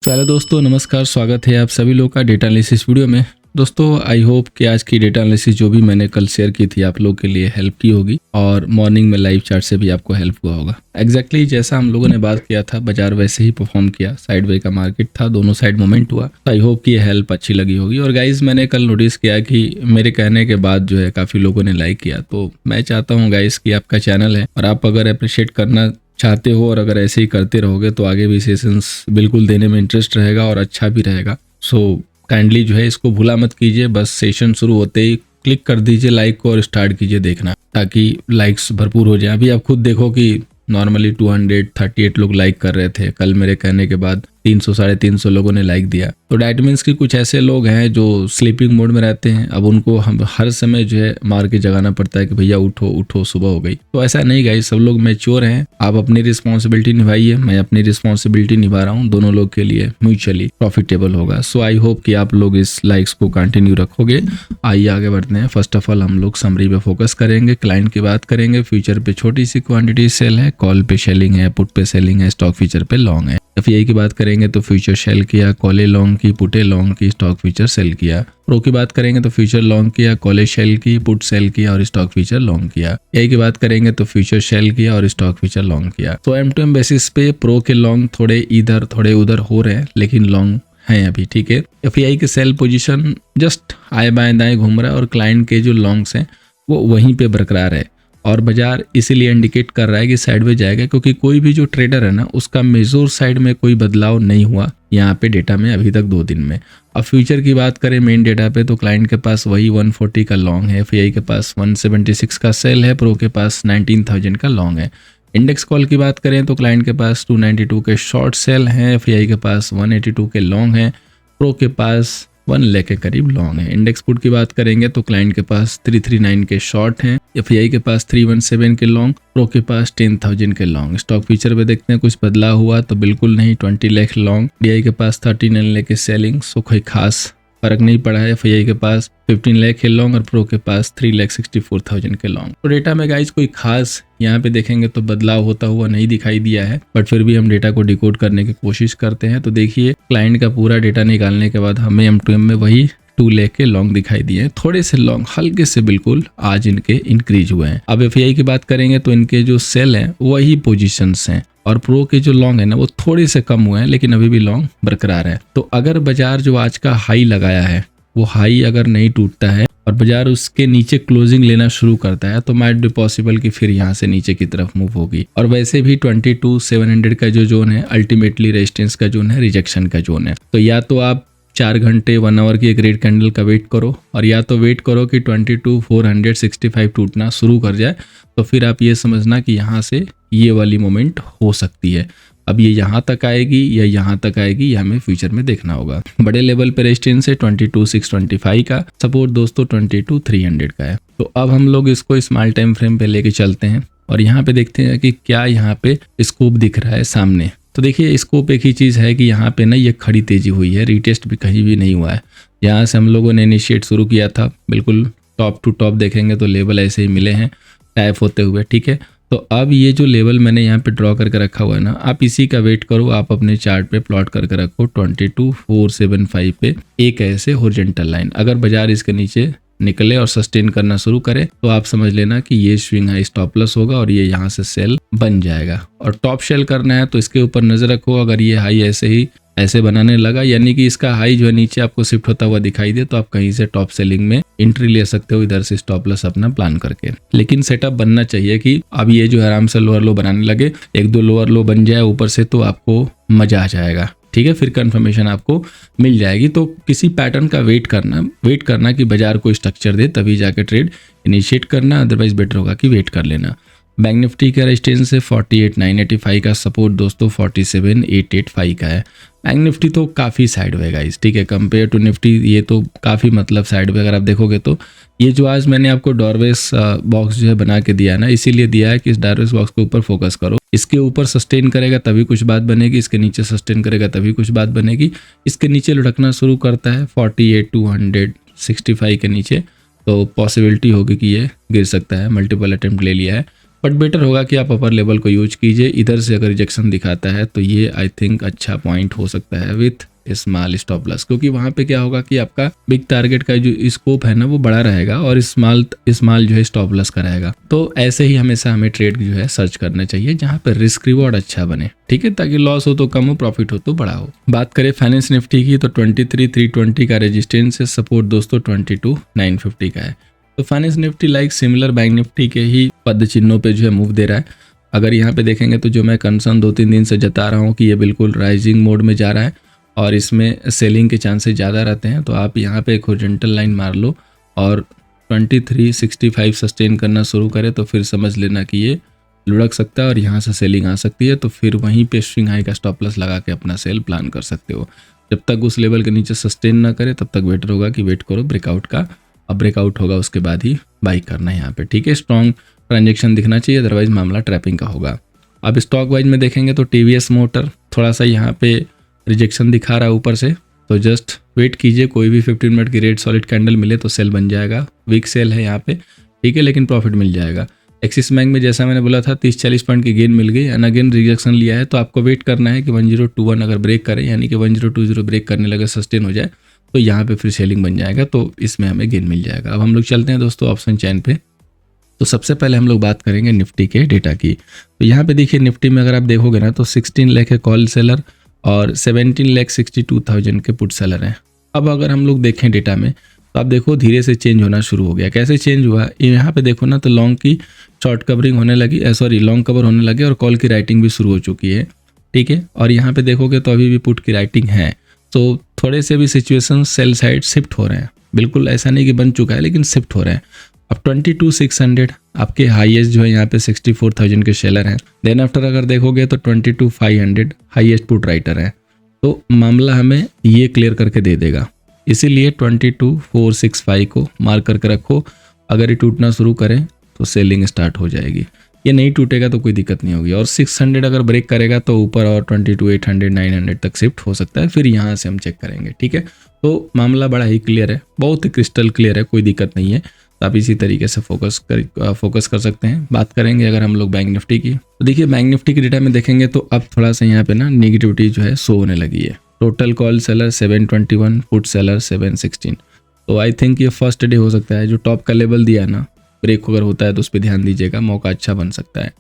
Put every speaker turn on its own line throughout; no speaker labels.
Hello दोस्तों, नमस्कार। स्वागत है आप सभी लोग का डेटा एनालिसिस वीडियो में। दोस्तों आई होप कि आज की डेटा एनालिसिस जो भी मैंने कल शेयर की थी आप लोग के लिए हेल्प की होगी और मॉर्निंग में लाइव चार्ट से भी आपको हेल्प हुआ होगा। एग्जैक्टली जैसा हम लोगों ने बात किया था, बाजार वैसे ही परफॉर्म किया। साइडवे का मार्केट था, दोनों साइड मोमेंट हुआ। तो आई होप कि ये हेल्प अच्छी लगी होगी। और गाइज मैंने कल नोटिस किया कि मेरे कहने के बाद जो है काफ़ी लोगों ने लाइक किया। तो मैं चाहता हूँ गाइज कि आपका चैनल है और आप अगर अप्रिशिएट करना चाहते हो और अगर ऐसे ही करते रहोगे तो आगे भी सेशंस बिल्कुल देने में इंटरेस्ट रहेगा और अच्छा भी रहेगा। सो काइंडली जो है इसको भूला मत कीजिए। बस सेशन शुरू होते ही क्लिक कर दीजिए लाइक को और स्टार्ट कीजिए देखना, ताकि लाइक्स भरपूर हो जाए। अभी आप खुद देखो कि नॉर्मली 238 लोग लाइक कर रहे थे, कल मेरे कहने के बाद 300 साढ़े 300 लोगों ने लाइक दिया। तो डैट मीन्स कि कुछ ऐसे लोग हैं जो स्लीपिंग मोड में रहते हैं। अब उनको हम हर समय जो है मार के जगाना पड़ता है कि भैया उठो उठो, सुबह हो गई। तो ऐसा नहीं गाइस, सब लोग मैच्योर हैं। आप अपनी रिस्पॉन्सिबिलिटी निभाइए, मैं अपनी रिस्पॉन्सिबिलिटी निभा रहा हूँ। दोनों लोग के लिए म्यूचुअली प्रॉफिटेबल होगा। सो आई होप कि आप लोग इस लाइक्स को कंटिन्यू रखोगे। आइए आगे बढ़ते हैं। फर्स्ट ऑफ ऑल हम लोग समरी पे फोकस करेंगे, क्लाइंट की बात करेंगे। फ्यूचर पे छोटी सी क्वांटिटी सेल है, कॉल पे सेलिंग है, पुट पे सेलिंग है, स्टॉक फ्यूचर पे लॉन्ग है। एफआईआई की बात करेंगे तो फ्यूचर सेल किया, कॉले लॉन्ग की, पुटे लॉन्ग की, स्टॉक फ्यूचर सेल किया। प्रो की बात करेंगे तो फ्यूचर लॉन्ग किया, कॉले सेल की, पुट सेल किया और स्टॉक फ्यूचर लॉन्ग किया। एआई की बात करेंगे तो फ्यूचर सेल किया और स्टॉक फ्यूचर लॉन्ग किया। तो M2M बेसिस पे प्रो के लॉन्ग थोड़े इधर थोड़े उधर हो रहे हैं, लेकिन लॉन्ग हैं अभी, ठीक है। एफआईआई के सेल पोजीशन जस्ट आए बाएं दाएं घूम रहा है और क्लाइंट के जो लॉन्ग्स हैं वो वहीं पे बरकरार है। और बाजार इसीलिए इंडिकेट कर रहा है कि साइडवे जाएगा, क्योंकि कोई भी जो ट्रेडर है ना उसका मेजर साइड में कोई बदलाव नहीं हुआ यहाँ पे डेटा में अभी तक 2 दिन में। अब फ्यूचर की बात करें मेन डेटा पे तो क्लाइंट के पास वही 140 का लॉन्ग है, एफआईआई के पास 176 का सेल है, प्रो के पास 19,000 का लॉन्ग है। इंडेक्स कॉल की बात करें तो क्लाइंट के पास 292 के शॉर्ट सेल हैं, एफआईआई के पास 182 के लॉन्ग हैं, प्रो के पास 1 लाख के करीब लॉन्ग है। इंडेक्स पुट की बात करेंगे तो क्लाइंट के पास 339 के शॉर्ट हैं, एफआईआई के पास 317 के लॉन्ग, प्रो के पास 10,000 के लॉन्ग। स्टॉक फ्यूचर पे देखते हैं कुछ बदलाव हुआ तो बिल्कुल नहीं, 20 लाख लॉन्ग। डीआई के पास 39 लाख के सेलिंग, सो कोई खास फर्क नहीं पड़ा है। एफआईआई के पास 15 लाख के लॉन्ग और प्रो के पास 3,64,000 के लॉन्ग। तो डेटा में गाइज कोई खास यहाँ पे देखेंगे तो बदलाव होता हुआ नहीं दिखाई दिया है, बट फिर भी हम डेटा को डिकोड करने की कोशिश करते हैं। तो देखिए क्लाइंट का पूरा डेटा निकालने के बाद हमें M2M में वही 2 लाख के लॉन्ग दिखाई दिए हैं। थोड़े से लॉन्ग हल्के से बिल्कुल आज इनके इंक्रीज हुए हैं। अब एफआईआई की बात करेंगे तो इनके जो सेल हैं वही पोजीशंस हैं और प्रो के जो लॉन्ग है ना वो थोड़े से कम हुए हैं, लेकिन अभी भी लॉन्ग बरकरार है। तो अगर बाजार जो आज का हाई लगाया है वो हाई अगर नहीं टूटता है और बाजार उसके नीचे क्लोजिंग लेना शुरू करता है तो माइट बी पॉसिबल कि फिर यहाँ से नीचे की तरफ मूव होगी। और वैसे भी 22,700 का जो जोन है अल्टीमेटली रेजिस्टेंस का जोन है, रिजेक्शन का जोन है। तो या तो आप 4 घंटे 1 आवर की एक रेड कैंडल का वेट करो और या तो वेट करो कि 22,465 टूटना शुरू कर जाए, तो फिर आप ये समझना कि यहाँ से ये वाली मोमेंट हो सकती है। अब ये यहाँ तक आएगी या यहाँ तक आएगी ये हमें फ्यूचर में देखना होगा। बड़े लेवल पे रेजिस्टेंस है 22,625 का, सपोर्ट दोस्तों 22,300 का है। तो अब हम लोग इसको स्मॉल टाइम फ्रेम पे लेके चलते हैं और यहाँ पे देखते हैं कि क्या यहाँ पे स्कोप दिख रहा है सामने। तो देखिए स्कोप एक ही चीज़ है कि यहाँ पे ना ये खड़ी तेजी हुई है, रीटेस्ट भी कहीं भी नहीं हुआ है। यहाँ से हम लोगों ने इनिशिएट शुरू किया था, बिल्कुल टॉप टू टॉप देखेंगे तो लेवल ऐसे ही मिले हैं टैप होते हुए, ठीक है। तो अब ये जो लेवल मैंने यहाँ पे ड्रॉ करके रखा हुआ है ना, आप इसी का वेट करो। आप अपने चार्ट पे प्लॉट करके रखो 22,475 पे एक ऐसे हॉरिजॉन्टल लाइन। अगर बाजार इसके नीचे निकले और सस्टेन करना शुरू करे तो आप समझ लेना कि ये स्विंग हाई स्टॉप लॉस होगा और ये यहाँ से सेल बन जाएगा। और टॉप शेल करना है तो इसके ऊपर नजर रखो। अगर ये हाई ऐसे बनाने लगा, यानी कि इसका हाई जो है नीचे आपको शिफ्ट होता हुआ दिखाई दे, तो आप कहीं से टॉप सेलिंग में एंट्री ले सकते हो इधर से स्टॉप लॉस अपना प्लान करके। लेकिन सेटअप बनना चाहिए कि अब ये जो है आराम से लोअर लो बनाने लगे, 1-2 लोअर लो बन जाए ऊपर से तो आपको मजा आ जाएगा, ठीक है। फिर कंफर्मेशन आपको मिल जाएगी। तो किसी पैटर्न का वेट करना कि बाजार को स्ट्रक्चर दे तभी जाके ट्रेड इनिशिएट करना, अदरवाइज बेटर होगा कि वेट कर लेना। बैंक निफ्टी का रेजिस्टेंस है 48,985 का, सपोर्ट दोस्तों 47,885 का है। बैंक निफ्टी तो काफ़ी साइडवे गाइस, ठीक है, कंपेयर टू निफ्टी ये तो काफ़ी मतलब साइडवे। अगर आप देखोगे तो ये जो आज मैंने आपको डॉरवेस बॉक्स जो है बना के दिया है ना, इसीलिए दिया है कि इस डॉरवेस बॉक्स के ऊपर फोकस करो। इसके ऊपर सस्टेन करेगा तभी कुछ बात बनेगी, इसके नीचे सस्टेन करेगा तभी कुछ बात बनेगी। इसके नीचे लुढ़कना शुरू करता है 48,265 के नीचे तो पॉसिबिलिटी होगी कि ये गिर सकता है। मल्टीपल अटेम्प्ट ले लिया है बट बेटर होगा कि आप अपर लेवल को यूज कीजिए। इधर से अगर रिजेक्शन दिखाता है तो ये आई थिंक अच्छा पॉइंट हो सकता है विथ स्मॉल स्टॉप लॉस, क्योंकि वहां पे क्या होगा कि आपका बिग टारगेट का जो स्कोप है ना वो बड़ा रहेगा और स्मॉल जो है स्टॉप लॉस का रहेगा। तो ऐसे ही हमेशा हमें ट्रेड जो है सर्च करना चाहिए जहां पर रिस्क रिवॉर्ड अच्छा बने, ठीक है, ताकि लॉस हो तो कम हो, प्रॉफिट हो तो बड़ा हो। बात करें फाइनेंस निफ्टी की तो 23,320 का रेजिस्टेंस है, सपोर्ट दोस्तों 22,950 का है। तो finance Nifty like similar bank Nifty के ही पद चिन्हों पे जो है मूव दे रहा है। अगर यहाँ पे देखेंगे तो जो मैं कंसर्न 2-3 दिन से जता रहा हूँ कि ये बिल्कुल राइजिंग मोड में जा रहा है और इसमें सेलिंग के चांसेस ज़्यादा रहते हैं, तो आप यहाँ पे एक हॉरिजॉन्टल लाइन मार लो और 2365 सस्टेन करना शुरू करें तो फिर समझ लेना कि ये लुढ़क सकता है और यहाँ से सेलिंग आ सकती है। तो फिर वहीं पे स्विंग हाई का स्टॉप लॉस लगा के अपना सेल प्लान कर सकते हो। जब तक उस लेवल के नीचे सस्टेन ना करे तब तक बेटर होगा कि वेट करो ब्रेकआउट का। अब ब्रेकआउट होगा उसके बाद ही बाई करना है यहाँ पे, ठीक है। स्ट्रॉन्ग ट्रांजेक्शन दिखना चाहिए, अदरवाइज मामला ट्रैपिंग का होगा। अब स्टॉक वाइज में देखेंगे तो टीवीएस मोटर थोड़ा सा यहाँ पे रिजेक्शन दिखा रहा है ऊपर से, तो जस्ट वेट कीजिए। कोई भी 15 मिनट की रेड सॉलिड कैंडल मिले तो सेल बन जाएगा। वीक सेल है यहाँ पे, ठीक है, लेकिन प्रॉफिट मिल जाएगा। एक्सिस बैंक में जैसा मैंने बोला था 30-40 पॉइंट की गेन मिल गई एंड अगेन रिजेक्शन लिया है, तो आपको वेट करना है कि 1021 अगर ब्रेक करे, यानी कि 1020 ब्रेक करने लगे, सस्टेन हो जाए, तो यहाँ पे फिर सेलिंग बन जाएगा, तो इसमें हमें गेन मिल जाएगा। अब हम लोग चलते हैं दोस्तों ऑप्शन चैन पे। तो सबसे पहले हम लोग बात करेंगे निफ्टी के डेटा की। तो यहाँ पे देखिए निफ्टी में अगर आप देखोगे ना तो 16 लाख है कॉल सेलर और 17,62,000 के पुट सेलर हैं। अब अगर हम लोग देखें डेटा में तो आप देखो धीरे से चेंज होना शुरू हो गया। कैसे चेंज हुआ, यहाँ पे देखो ना तो लॉन्ग की शॉर्ट कवरिंग होने लगी, लॉन्ग कवर होने लगे और कॉल की राइटिंग भी शुरू हो चुकी है, ठीक है। और यहाँ पे देखोगे तो अभी भी पुट की राइटिंग है, तो थोड़े से भी सिचुएशन सेल साइड शिफ्ट हो रहे हैं। बिल्कुल ऐसा नहीं कि बन चुका है, लेकिन शिफ्ट हो रहे हैं। अब 22,600 आपके हाईएस्ट जो है यहाँ पे 64,000 के सेलर हैं। देन आफ्टर अगर देखोगे तो 22,500 हाईएस्ट पुट राइटर है। तो मामला हमें ये क्लियर करके दे देगा, इसीलिए 22,465 को मार्क करके रखो। अगर ये टूटना शुरू करें तो सेलिंग स्टार्ट हो जाएगी। ये नहीं टूटेगा तो कोई दिक्कत नहीं होगी। और 600 अगर ब्रेक करेगा तो ऊपर और 22,800 900 तक शिफ्ट हो सकता है, फिर यहाँ से हम चेक करेंगे, ठीक है। तो मामला बड़ा ही क्लियर है, बहुत ही क्रिस्टल क्लियर है, कोई दिक्कत नहीं है। तो आप इसी तरीके से फोकस कर सकते हैं। बात करेंगे अगर हम लोग बैंक निफ्टी की, तो देखिए बैंक निफ्टी की डेटा में देखेंगे तो अब थोड़ा सा यहाँ पे ना नेगेटिविटी जो है शो होने लगी है। Total call seller 721, put seller 716। तो आई थिंक ये फर्स्ट डे हो सकता है। जो टॉप का लेवल दिया ना, ब्रेक अगर होता है तो उस पर ध्यान दीजिएगा, मौका अच्छा बन सकता है।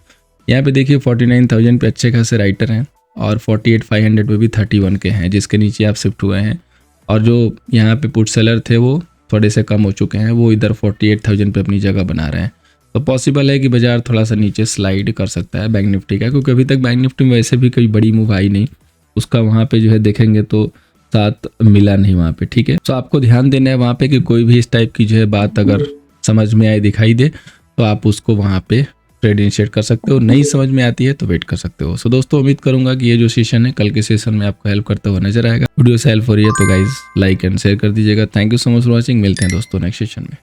यहाँ पे देखिए 49,000 पे अच्छे खासे राइटर हैं और 48,500 पे भी 31 के हैं, जिसके नीचे आप शिफ्ट हुए हैं। और जो यहाँ पे पुट सेलर थे वो थोड़े से कम हो चुके हैं, वो इधर 48,000 पे अपनी जगह बना रहे हैं। तो पॉसिबल है कि बाजार थोड़ा सा नीचे स्लाइड कर सकता है बैंक निफ्टी का, क्योंकि अभी तक बैंक निफ्टी में वैसे भी कोई बड़ी मूव आई नहीं। उसका वहाँ पे जो है देखेंगे तो साथ मिला नहीं वहाँ पे, ठीक है। तो आपको ध्यान देना है वहाँ पे कि कोई भी इस टाइप की जो है बात अगर समझ में आए, दिखाई दे, तो आप उसको वहाँ पे ट्रेड इनिशिएट कर सकते हो। नहीं समझ में आती है तो वेट कर सकते हो। सो दोस्तों उम्मीद करूंगा कि ये जो सेशन है कल के सेशन में आपको हेल्प करता हुआ नजर आएगा। वीडियो से हेल्प हो रही है तो गाइज लाइक एंड शेयर कर दीजिएगा। Thank you so much for watching. मिलते हैं दोस्तों नेक्स्ट सेशन में।